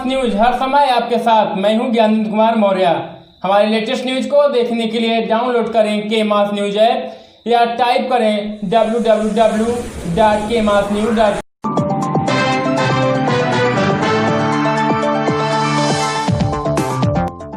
News हर समय आपके साथ। मैं हूं ज्ञानेंद्र कुमार मौर्य। हमारे लेटेस्ट न्यूज को देखने के लिए डाउनलोड करें के मास न्यूज ऐप या टाइप करें www.kmasnews.com।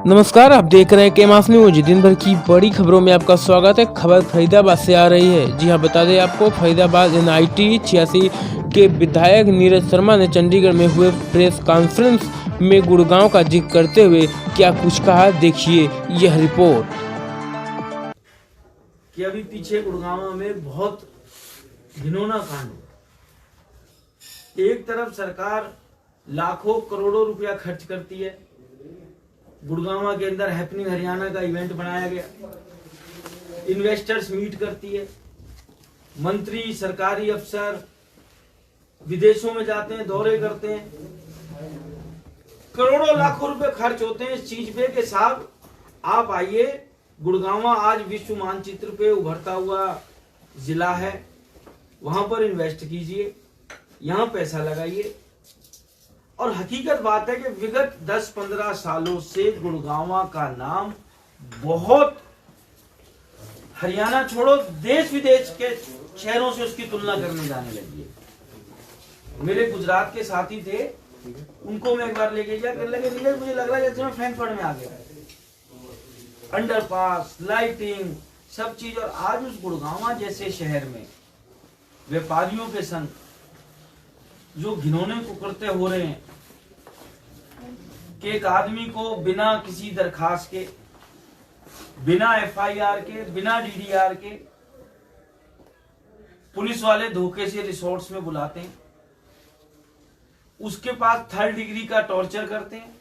नमस्कार, आप देख रहे हैं के मास न्यूज। दिन भर की बड़ी खबरों में आपका स्वागत है। खबर फरीदाबाद से आ रही है। जी हां, बता दें आपको, फरीदाबाद NIT 86 के विधायक नीरज शर्मा ने चंडीगढ़ में हुए प्रेस कॉन्फ्रेंस में गुड़गांव का जिक्र करते हुए क्या कुछ कहा, देखिए यह रिपोर्ट। कि अभी पीछे गुड़गांव में बहुत घिनौना कांड हुआ। एक तरफ सरकार लाखों करोड़ों रुपया खर्च करती है, गुड़गांव के अंदर हैपनिंग हरियाणा का इवेंट बनाया गया, इन्वेस्टर्स मीट करती है, मंत्री सरकारी अफसर विदेशों में जाते हैं, दौरे करते हैं, करोड़ों लाखों रुपए खर्च होते हैं इस चीज पे कि साहब आप आइए, गुड़गांव आज विश्व मानचित्र पे उभरता हुआ जिला है, वहां पर इन्वेस्ट कीजिए, यहां पैसा लगाइए। और हकीकत बात है कि विगत 10-15 सालों से गुड़गांव का नाम बहुत, हरियाणा छोड़ो देश विदेश के शहरों से उसकी तुलना करने जाने लगी है। मेरे गुजरात के साथी थे, उनको मैं एक बार लेके गया, कहने लगे नीरज मुझे लग रहा है जैसे मैं फ्रैंकफर्ट में आ गया, अंडरपास, लाइटिंग, सब चीज। और आज उस गुड़गांव जैसे शहर में व्यापारियों के संग जो घिनौने कुकरते हो रहे हैं कि एक आदमी को बिना किसी दरखास्त के, बिना FIR के, बिना DDR के पुलिस वाले धोखे से रिसोर्ट्स में बुलाते हैं, उसके पास 3rd डिग्री का टॉर्चर करते हैं,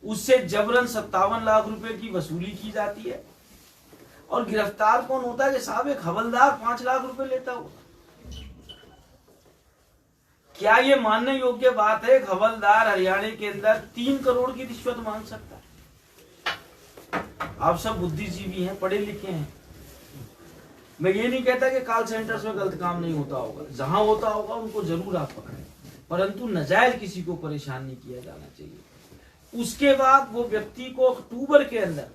उससे जबरन 57 लाख रुपए की वसूली की जाती है। और गिरफ्तार कौन होता है कि साहब एक हवलदार 5 लाख रुपए लेता हो। क्या ये मानने योग्य बात है? एक हवलदार हरियाणा के अंदर 3 करोड़ की रिश्वत मांग सकता है? आप सब बुद्धिजीवी हैं, पढ़े लिखे हैं। मैं ये नहीं कहता कि कॉल सेंटर्स में गलत काम नहीं होता होगा, जहां होता होगा उनको जरूर आप पकड़ें, परंतु नाजायज किसी को परेशान नहीं किया जाना चाहिए। उसके बाद वो व्यक्ति को अक्टूबर के अंदर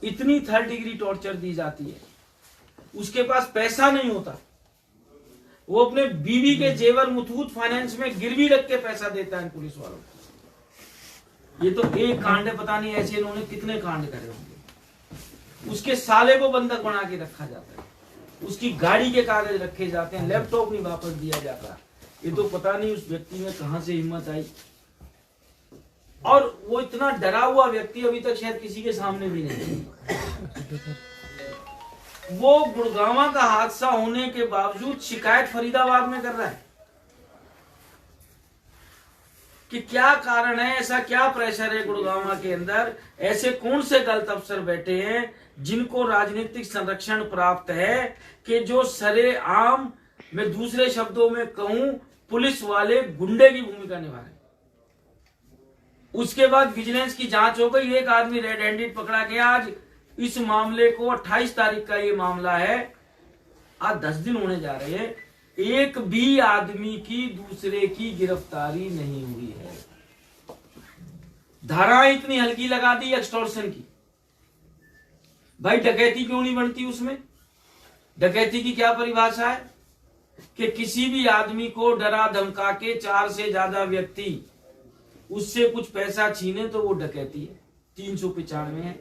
इतनी 3rd डिग्री टॉर्चर दी जाती है, उसके पास पैसा नहीं होता, वो अपने बीवी के जेवर मुथूट फाइनेंस में गिरवी रख के पैसा देता है पुलिस वालों को। ये तो एक कांड है, पता नहीं ऐसे इन्होंने कितने कांड करे होंगे। उसके साले को बंधक बना के रखा जाता है, उसकी गाड़ी के कागज रखे जाते हैं, लैपटॉप नहीं वापस दिया जाता। ये तो पता नहीं उस व्यक्ति में कहां से हिम्मत आई। और वो इतना डरा हुआ व्यक्ति अभी तक शायद किसी के सामने भी नहीं। वो गुड़गांव का हादसा होने के बावजूद शिकायत फरीदाबाद में कर रहा है कि क्या कारण है, ऐसा क्या प्रेशर है गुड़गांव के अंदर, ऐसे कौन से गलत अफसर बैठे हैं जिनको राजनीतिक संरक्षण प्राप्त है कि जो सरेआम, मैं दूसरे शब्दों में कहूं, पुलिस वाले गुंडे की भूमिका निभा रहे हैं। उसके बाद विजिलेंस की जांच हो गई, एक आदमी रेड हैंडेड पकड़ा गया। आज इस मामले को 28 तारीख का ये मामला है, आज 10 दिन होने जा रहे हैं, एक भी आदमी की दूसरे की गिरफ्तारी नहीं हुई है। धाराएं इतनी हल्की लगा दी एक्सटॉर्शन की। भाई डकैती क्यों नहीं बनती उसमें? डकैती की क्या परिभाषा है कि किसी भी आदमी को डरा धमका के 4 से ज्यादा व्यक्ति उससे कुछ पैसा छीने तो वो डकैती है। 395 है,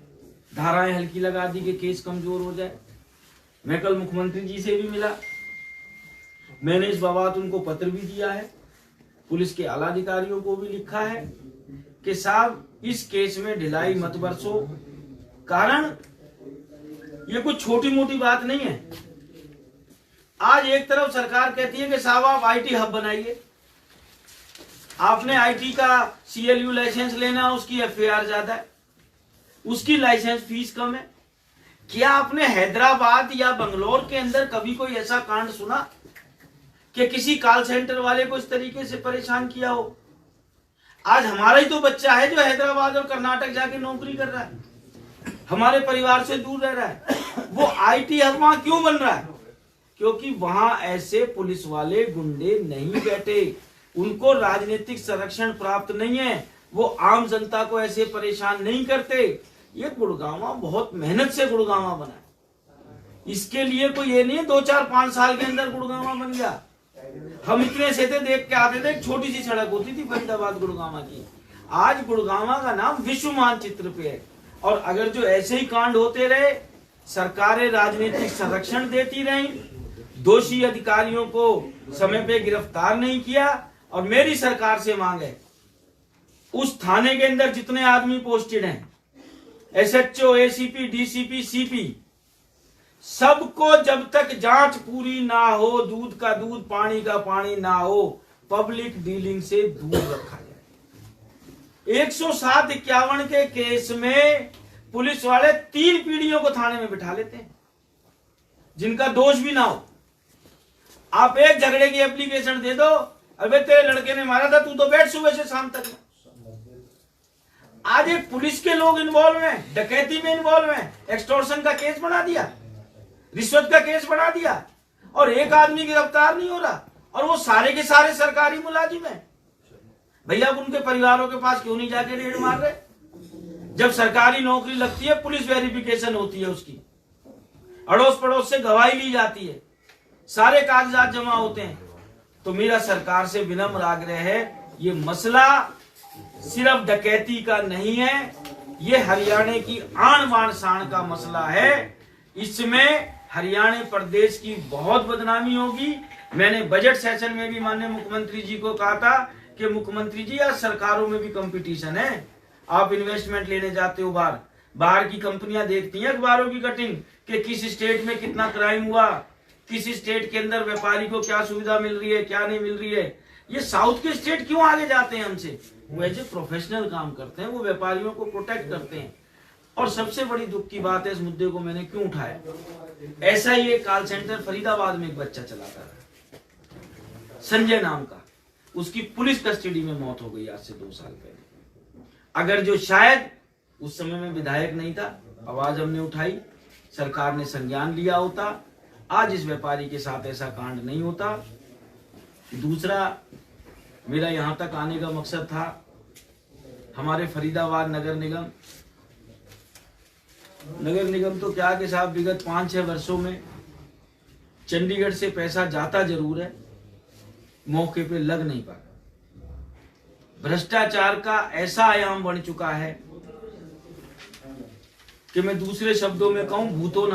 धाराएं हल्की लगा दी कि केस कमजोर हो जाए। मैं कल मुख्यमंत्री जी से भी मिला, मैंने इस बाबत उनको पत्र भी दिया है, पुलिस के आला अधिकारियों को भी लिखा है कि साहब इस केस में ढिलाई मत बरसो। कारण ये कुछ छोटी मोटी बात नहीं है। आज एक तरफ सरकार कहती है कि साहब आप IT हब बनाइए, आपने IT का CLU लाइसेंस लेना, उसकी FAR ज्यादा है, उसकी लाइसेंस फीस कम है। क्या आपने हैदराबाद या बंगलोर के अंदर कभी कोई ऐसा कांड सुना कि किसी कॉल सेंटर वाले को इस तरीके से परेशान किया हो? आज हमारा ही तो बच्चा है जो हैदराबाद और कर्नाटक जाके नौकरी कर रहा है, हमारे परिवार से दूर रह रहा है, वो IT हब वहां क्यों बन रहा है? क्योंकि वहां ऐसे पुलिस वाले गुंडे नहीं बैठे, उनको राजनीतिक संरक्षण प्राप्त नहीं है, वो आम जनता को ऐसे परेशान नहीं करते। ये गुड़गांव बहुत मेहनत से गुड़गांव बना है। इसके लिए कोई ये नहीं है 2-4-5 साल के अंदर गुड़गांव बन गया। हम इतने से थे, देख के आते थे, एक छोटी सी सड़क होती थी फरीदाबाद गुड़गांव की। आज गुड़गांव का नाम विश्व मानचित्र पे है। और अगर जो ऐसे ही कांड होते रहे, सरकारें राजनीतिक संरक्षण देती रही, दोषी अधिकारियों को समय पे गिरफ्तार नहीं किया, और मेरी सरकार से मांग है उस थाने के अंदर जितने आदमी पोस्टेड हैं, SHO, ACP, DCP, CP, सबको जब तक जांच पूरी ना हो, दूध का दूध पानी का पानी ना हो, पब्लिक डीलिंग से दूर रखा जाए। 107-51 के केस में पुलिस वाले 3 पीढ़ियों को थाने में बिठा लेते हैं जिनका दोष भी ना हो। आप एक झगड़े की एप्लीकेशन दे दो, अबे तेरे लड़के ने मारा था, तू तो बैठ सुबह से शाम तक। आज एक पुलिस के लोग इन्वॉल्व हैं, डकैती में इन्वॉल्व हैं, एक्सटॉर्शन का केस बना दिया, रिश्वत का केस बना दिया, और एक आदमी गिरफ्तार नहीं हो रहा, और वो सारे के सारे सरकारी मुलाजिम हैं। भैया आप उनके परिवारों के पास क्यों नहीं जाके रेड मार रहे? जब सरकारी नौकरी लगती है, पुलिस वेरिफिकेशन होती है, उसकी अड़ोस पड़ोस से गवाही ली जाती है, सारे कागजात जमा होते हैं। तो मेरा सरकार से विनम्र आग्रह है, ये मसला सिर्फ डकैती का नहीं है, ये हरियाणा की आन बान शान का मसला है। इसमें हरियाणा प्रदेश की बहुत बदनामी होगी। मैंने बजट सेशन में भी माननीय मुख्यमंत्री जी को कहा था कि मुख्यमंत्री जी, आज सरकारों में भी कंपटीशन है, आप इन्वेस्टमेंट लेने जाते हो बाहर की कंपनियां देखती हैं अखबारों की कटिंग कि किस स्टेट में कितना क्राइम हुआ, किस स्टेट के अंदर व्यापारी को क्या सुविधा मिल रही है, क्या नहीं मिल रही है। ये साउथ के स्टेट क्यों आगे जाते हैं हमसे? वो ऐसे प्रोफेशनल काम करते हैं, वो व्यापारियों को प्रोटेक्ट करते हैं। और सबसे बड़ी दुख की बात है, इस मुद्दे को मैंने क्यों उठाया, ऐसा ही एक कॉल सेंटर फरीदाबाद में एक बच्चा चलाता था, संजय नाम का, उसकी पुलिस कस्टडी में मौत हो गई आज से 2 साल पहले। अगर जो शायद उस समय में विधायक नहीं था, आवाज हमने उठाई, सरकार ने संज्ञान लिया होता, आज इस व्यापारी के साथ ऐसा कांड नहीं होता। दूसरा, मेरा यहां तक आने का मकसद था, हमारे फरीदाबाद नगर निगम तो क्या कि साहब, विगत 5-6 वर्षों में चंडीगढ़ से पैसा जाता जरूर है, मौके पे लग नहीं पाता। भ्रष्टाचार का ऐसा आयाम बढ़ चुका है कि मैं दूसरे शब्दों में कहूं, भूतों